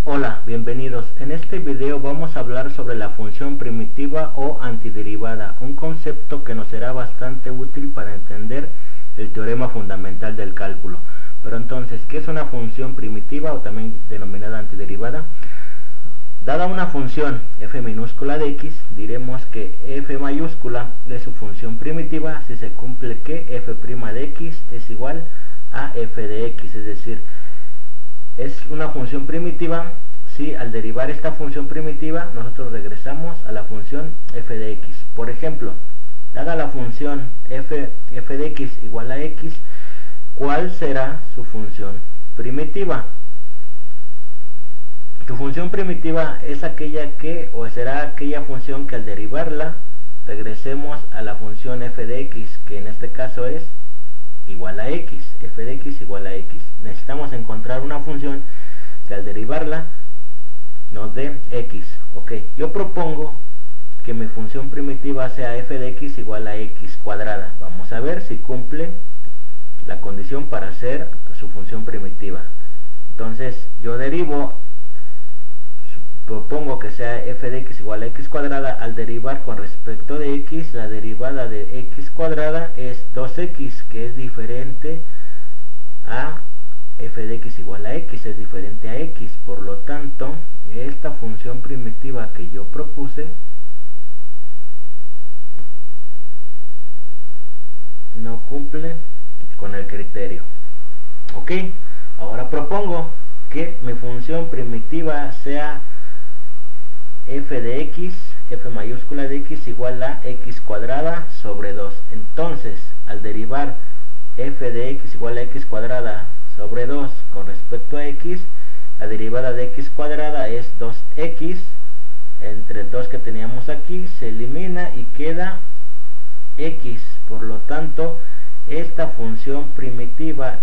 Hola, bienvenidos. En este video vamos a hablar sobre la función primitiva o antiderivada, un concepto que nos será bastante útil para entender el teorema fundamental del cálculo. Pero entonces, ¿qué es una función primitiva o también denominada antiderivada? Dada una función f minúscula de x, diremos que f mayúscula es su función primitiva si se cumple que f' de x es igual a f de x, es decir, es una función primitiva si al derivar esta función primitiva nosotros regresamos a la función f de x. Por ejemplo, dada la función f de x igual a x, ¿cuál será su función primitiva? Tu función primitiva es aquella que, o será aquella función que al derivarla regresemos a la función f de x, que en este caso es igual a x, f de x igual a x. Necesitamos encontrar una función que al derivarla nos dé x. Ok, yo propongo que mi función primitiva sea f de x igual a x cuadrada. Vamos a ver si cumple la condición para ser su función primitiva. Entonces yo propongo que sea f de x igual a x cuadrada. Al derivar con respecto de x, la derivada de x cuadrada es 2x, que es diferente a f de x igual a x, es diferente a x. Por lo tanto, esta función primitiva que yo propuse no cumple con el criterio. Ok, ahora propongo que mi función primitiva sea f de x, f mayúscula de x igual a x cuadrada sobre 2. Entonces, al derivar f de x igual a x cuadrada sobre 2 con respecto a x, la derivada de x cuadrada es 2x, entre el 2 que teníamos aquí se elimina y queda x. Por lo tanto, esta función primitiva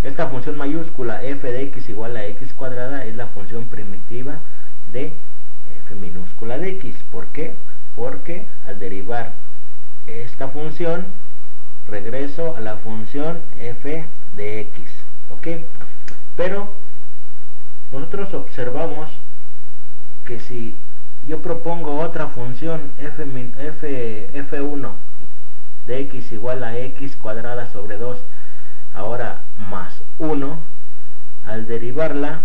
esta función mayúscula f de x igual a x cuadrada es la función primitiva de f minúscula de x. ¿Por qué? Porque al derivar esta función regreso a la función f de x. ¿Ok? Pero nosotros observamos que si yo propongo otra función f1 de x igual a x cuadrada sobre 2, ahora más 1, al derivarla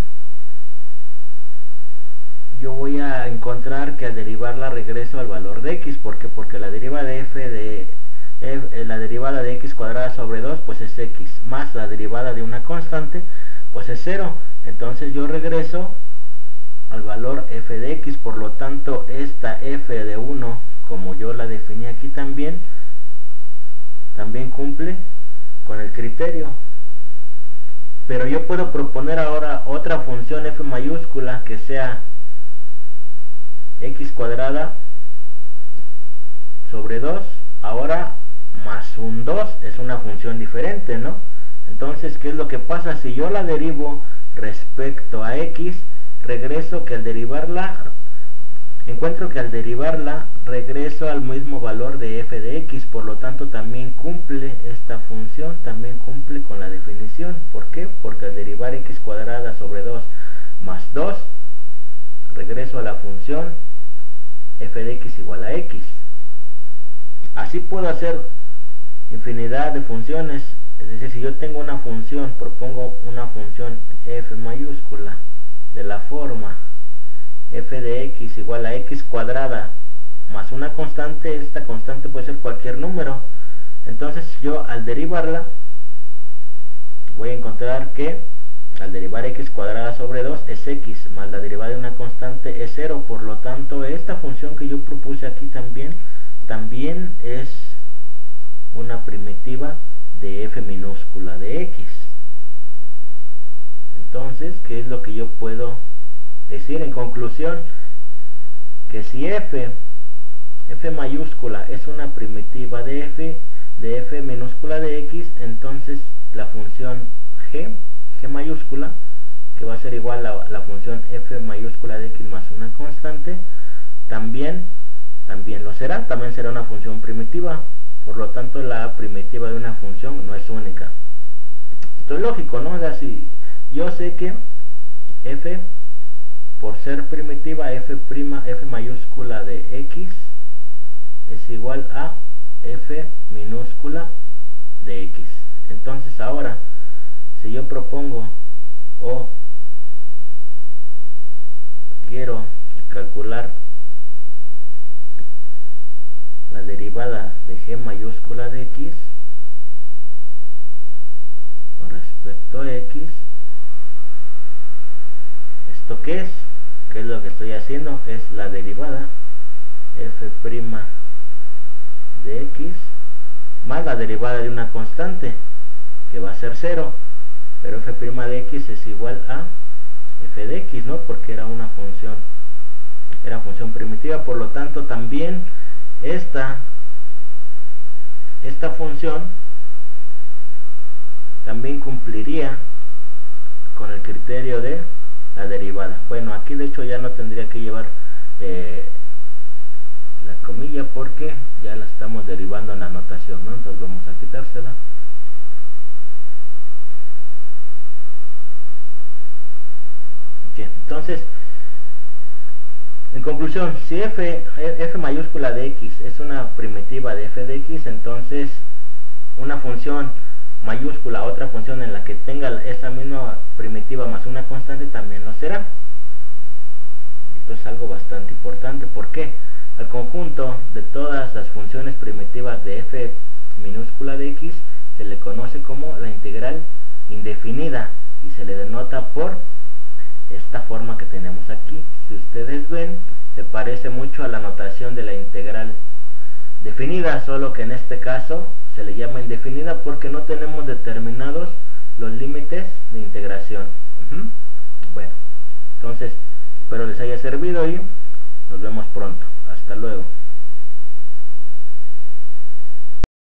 yo voy a encontrar que al derivarla regreso al valor de x. ¿Por qué? Porque la derivada de la derivada de x cuadrada sobre 2 pues es x, más la derivada de una constante pues es 0. Entonces yo regreso al valor f de x. Por lo tanto, esta f de 1, como yo la definí aquí también cumple con el criterio. Pero yo puedo proponer ahora otra función f mayúscula que sea x cuadrada sobre 2, ahora más un 2, es una función diferente, ¿no? Entonces, ¿qué es lo que pasa? Si yo la derivo respecto a x, regreso que al derivarla, encuentro que al derivarla regreso al mismo valor de f de x. Por lo tanto, también cumple esta función, también cumple con la definición. ¿Por qué? Porque al derivar x cuadrada sobre 2 más 2, regreso a la función f de x igual a x. Así puedo hacer infinidad de funciones. Es decir, si yo tengo una función, propongo una función f mayúscula de la forma f de x igual a x cuadrada más una constante. Esta constante puede ser cualquier número. Entonces yo al derivarla voy a encontrar que al derivar x cuadrada sobre 2 es x, más la derivada de una constante es 0. Por lo tanto, esta función que yo propuse aquí también es una primitiva de f minúscula de x. Entonces, ¿qué es lo que yo puedo decir en conclusión? Que si f mayúscula es una primitiva de f minúscula de x, entonces la función g mayúscula, que va a ser igual a la función f mayúscula de x más una constante, también lo será, también será una función primitiva. Por lo tanto, la primitiva de una función no es única. Esto es lógico, ¿no? O sea, si yo sé que f por ser primitiva, f mayúscula de x es igual a f minúscula de x. Entonces ahora, si yo propongo o quiero calcular la derivada de g mayúscula de x con respecto a x, ¿esto qué es? ¿Qué es lo que estoy haciendo? Es la derivada f' de x más la derivada de una constante que va a ser 0, pero f' de x es igual a f de x, ¿no? Porque era función primitiva, por lo tanto también esta función también cumpliría con el criterio de la derivada. Bueno, aquí de hecho ya no tendría que llevar la comilla porque ya la estamos derivando en la notación, ¿no? Entonces vamos a quitársela. Bien, entonces, en conclusión, si f mayúscula de x es una primitiva de f de x, entonces una función mayúscula, otra función en la que tenga esa misma primitiva más una constante, también lo será. Esto es algo bastante importante. ¿Por qué? Al conjunto de todas las funciones primitivas de f minúscula de x se le conoce como la integral indefinida y se le denota por esta forma que tenemos aquí. Si ustedes ven, se parece mucho a la notación de la integral definida, solo que en este caso se le llama indefinida porque no tenemos determinados los límites de integración. Bueno, entonces espero les haya servido y nos vemos pronto. Hasta luego.